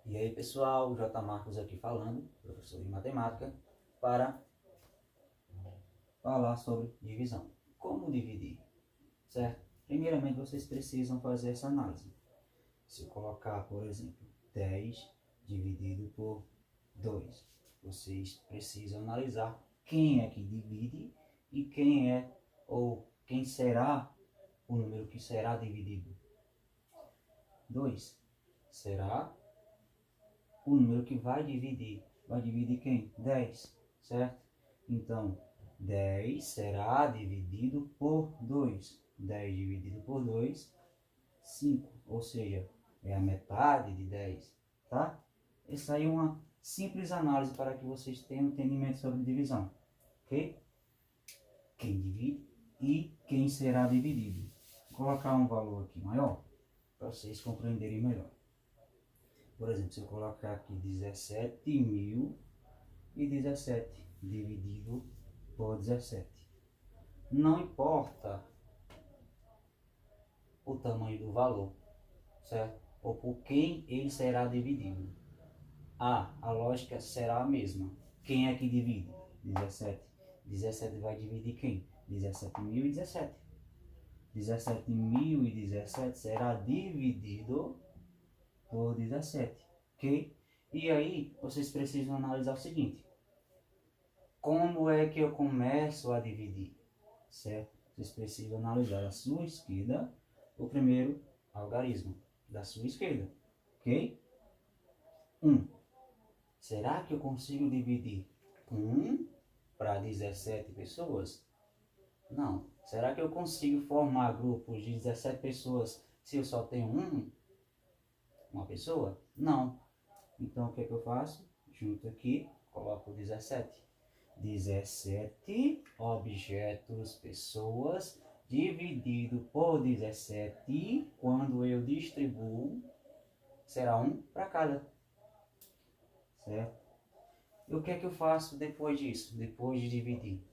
E aí pessoal, J. Marcos aqui falando, professor de matemática, para falar sobre divisão. Como dividir, certo? Primeiramente vocês precisam fazer essa análise. Se eu colocar, por exemplo, 10 dividido por 2, vocês precisam analisar quem é que divide e quem é ou quem será o número que será dividido. 2 será o número que vai dividir. Vai dividir quem? 10, certo? Então, 10 será dividido por 2. 10 dividido por 2, 5. Ou seja, é a metade de 10, tá? Essa aí é uma simples análise para que vocês tenham entendimento sobre divisão, ok? Quem divide e quem será dividido. Vou colocar um valor aqui maior para vocês compreenderem melhor. Por exemplo, se eu colocar aqui 17.017 dividido por 17. Não importa o tamanho do valor, certo? Ou por quem ele será dividido. A lógica será a mesma. Quem é que divide? 17. 17 vai dividir quem? 17.017. 17.017 será dividido por 17, ok? E aí, vocês precisam analisar o seguinte. Como é que eu começo a dividir? Certo? Vocês precisam analisar a sua esquerda, o primeiro algarismo da sua esquerda, ok? 1. Será que eu consigo dividir 1 para 17 pessoas? Não. Será que eu consigo formar grupos de 17 pessoas se eu só tenho uma pessoa? Não. Então, o que é que eu faço? Junto aqui, coloco 17. 17 objetos, pessoas, dividido por 17, quando eu distribuo, será 1 para cada. Certo? E o que é que eu faço depois disso? Depois de dividir?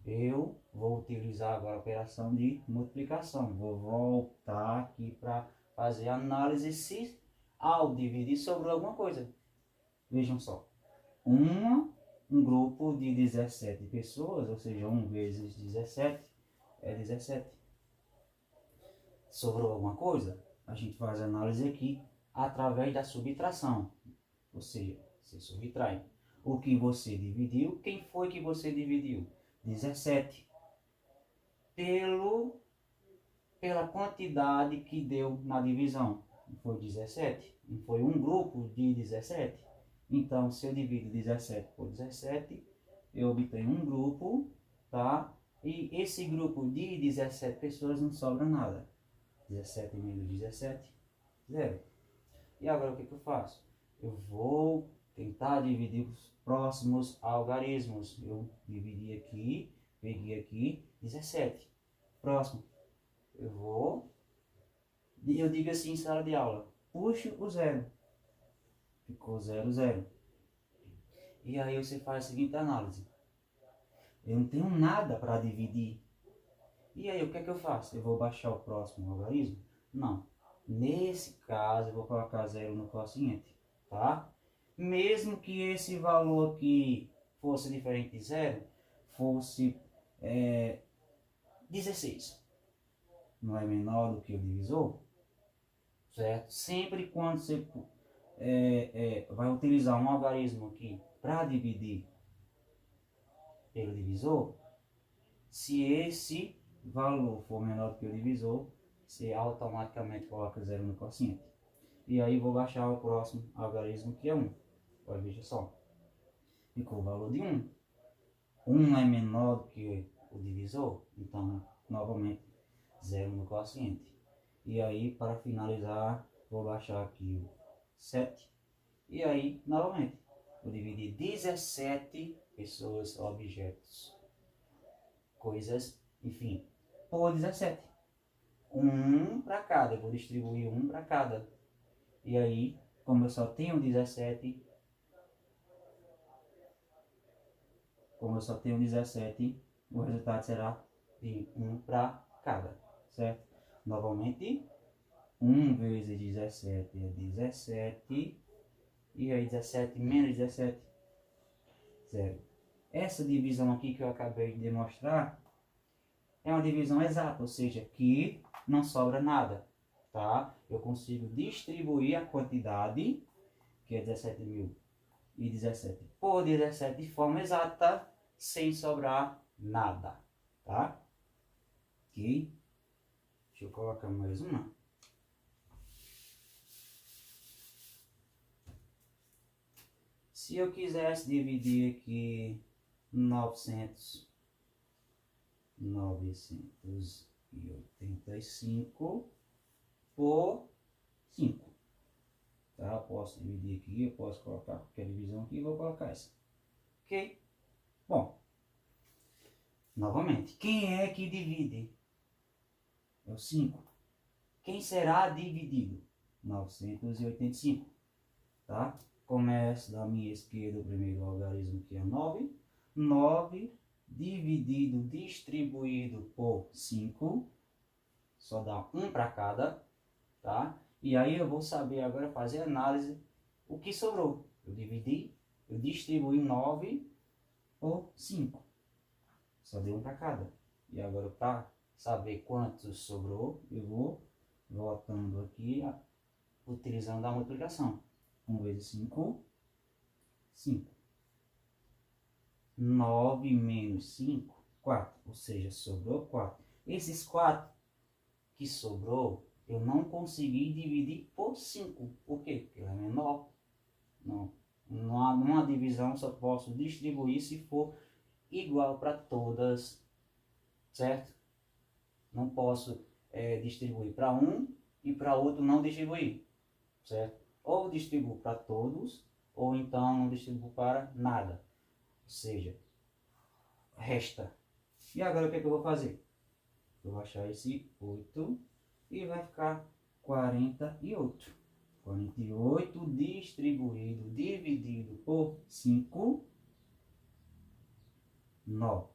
Eu vou utilizar agora a operação de multiplicação. Vou voltar aqui para fazer a análise se ao dividir sobrou alguma coisa. Vejam só. Um grupo de 17 pessoas, ou seja, 1 vezes 17 é 17. Sobrou alguma coisa? A gente faz a análise aqui através da subtração. Ou seja, você subtrai o que você dividiu. Quem foi que você dividiu? 17. Pela quantidade que deu na divisão. Foi 17. Não foi um grupo de 17. Então, se eu divido 17 por 17, eu obtenho um grupo, tá? E esse grupo de 17 pessoas não sobra nada. 17 menos 17, 0. E agora o que eu faço? Eu vou tentar dividir os próximos algarismos. Eu dividi aqui, peguei aqui, 17. Próximo. Eu digo assim em sala de aula, puxo o 0. Ficou 0, 0. E aí você faz a seguinte análise. Eu não tenho nada para dividir. E aí o que é que eu faço? Eu vou baixar o próximo algarismo? Não. Nesse caso eu vou colocar 0 no quociente, tá? Mesmo que esse valor aqui fosse diferente de 0, fosse 16. Não é menor do que o divisor? Certo? Sempre quando você vai utilizar um algarismo aqui para dividir pelo divisor, se esse valor for menor do que o divisor, você automaticamente coloca 0 no quociente. E aí vou baixar o próximo algarismo, que é 1. Olha, veja só. Ficou o valor de 1. 1 é menor do que o divisor, então, novamente, 0 no quociente. E aí, para finalizar, vou baixar aqui o 7. E aí, novamente, vou dividir 17 pessoas, objetos, coisas, enfim, por 17. 1 para cada, eu vou distribuir 1 para cada. E aí, como eu só tenho 17, o resultado será de 1 para cada, certo? Novamente, 1 vezes 17 é 17. E aí 17 menos 17, 0. Essa divisão aqui que eu acabei de demonstrar é uma divisão exata, ou seja, que não sobra nada, tá? Eu consigo distribuir a quantidade, que é 17.017, por 17 de forma exata, sem sobrar nada, tá? Ok? Deixa eu colocar mais uma. Se eu quisesse dividir aqui 985 por 5. Tá? Eu posso dividir aqui, eu posso colocar qualquer divisão aqui e vou colocar essa. Ok? Bom, novamente, quem é que divide? É o 5. Quem será dividido? 985. Tá? Começo da minha esquerda o primeiro algarismo, que é 9. 9 dividido, distribuído por 5. Só dá 1 para cada. Tá? E aí eu vou saber agora fazer a análise. O que sobrou? Eu dividi, eu distribuí 9 por 5. Só deu 1 para cada. E agora para saber quanto sobrou, eu vou voltando aqui, utilizando a multiplicação. 1 vezes 5, 5. 9 menos 5, 4. Ou seja, sobrou 4. Esses 4 que sobrou, eu não consegui dividir por 5. Por quê? Porque ela é menor. Não. Numa divisão só posso distribuir se for igual para todas. Certo? Não posso distribuir para um e para outro não distribuir. Certo? Ou distribuo para todos, ou então não distribuo para nada. Ou seja, resta. E agora o que é que eu vou fazer? Eu vou achar esse 8 e vai ficar 48. 48 distribuído, dividido por 5, 9.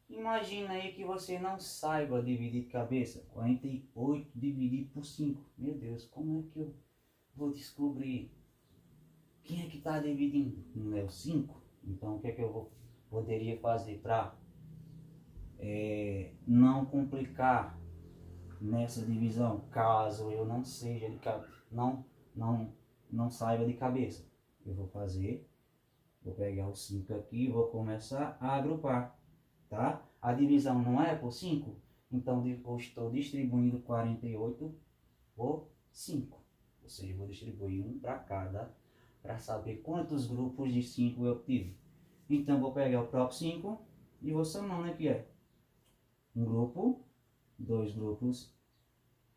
Imagina aí que você não saiba dividir de cabeça. 48 dividido por 5. Meu Deus, como é que eu vou descobrir? Quem é que está dividindo? Não é o 5? Então o que é que eu poderia fazer para não complicar nessa divisão, caso eu não seja de não saiba de cabeça? Eu vou pegar o 5 aqui e vou começar a agrupar, tá? A divisão não é por 5, então eu estou distribuindo 48 por 5. Ou seja, eu vou distribuir um para cada, para saber quantos grupos de 5 eu tive. Então, vou pegar o próprio 5 e vou somando aqui, ó. Um grupo, 2 grupos,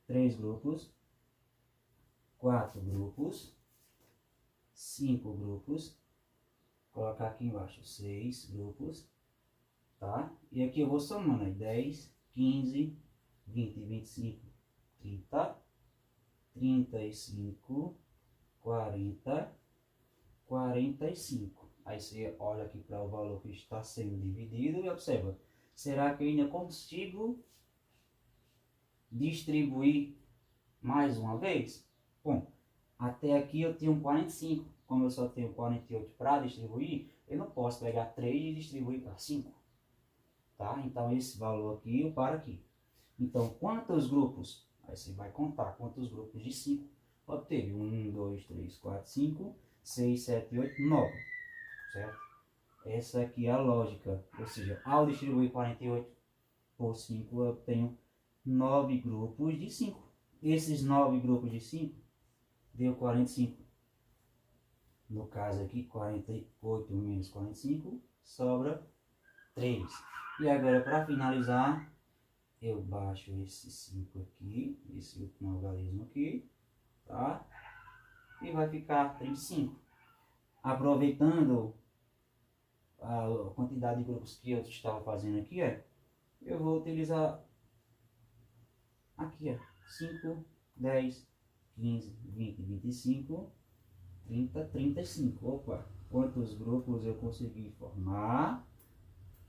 3 grupos, 4 grupos, 5 grupos, colocar aqui embaixo 6 grupos, tá? E aqui eu vou somando, aí 10, 15, 20, 25, 30, 35, 40, 45. Aí você olha aqui para o valor que está sendo dividido e observa. Será que eu ainda consigo distribuir mais uma vez? Bom, até aqui eu tenho 45. Como eu só tenho 48 para distribuir, eu não posso pegar 3 e distribuir para 5. Tá? Então esse valor aqui eu paro aqui. Então quantos grupos? Aí você vai contar quantos grupos de 5 obteve. 1, 2, 3, 4, 5, 6, 7, 8, 9. Certo? Essa aqui é a lógica. Ou seja, ao distribuir 48 por 5, eu tenho 9 grupos de 5. Esses 9 grupos de 5 deu 45. No caso aqui, 48 menos 45, sobra 3. E agora, para finalizar, eu baixo esse 5 aqui, esse último algarismo aqui, tá? E vai ficar 35. Aproveitando a quantidade de grupos que eu estava fazendo aqui, ó, eu vou utilizar aqui, ó, 5, 10, 15, 20, 25, 30, 35. Opa, quantos grupos eu consegui formar,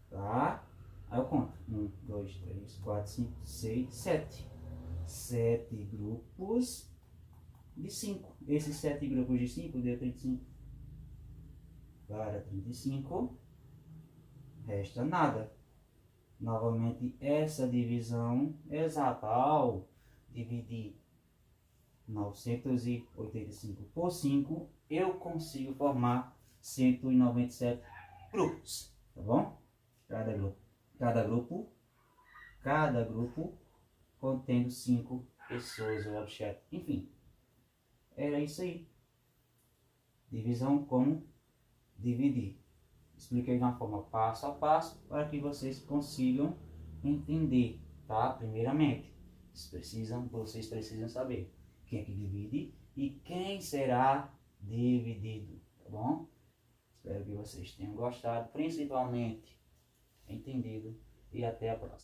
tá? Aí eu conto, 1, 2, 3, 4, 5, 6, 7. 7 grupos de 5. Esses 7 grupos de 5 deu 35. Para 35, resta nada. Novamente, essa divisão exata, ao dividir 985 por 5, eu consigo formar 197 grupos, tá bom? Cada grupo contendo 5 pessoas ou objetos. Enfim, era isso aí. Divisão como dividir. Expliquei de uma forma passo a passo para que vocês consigam entender, tá? Primeiramente, vocês precisam saber quem é que divide e quem será dividido, tá bom? Espero que vocês tenham gostado, principalmente entendido, e até a próxima.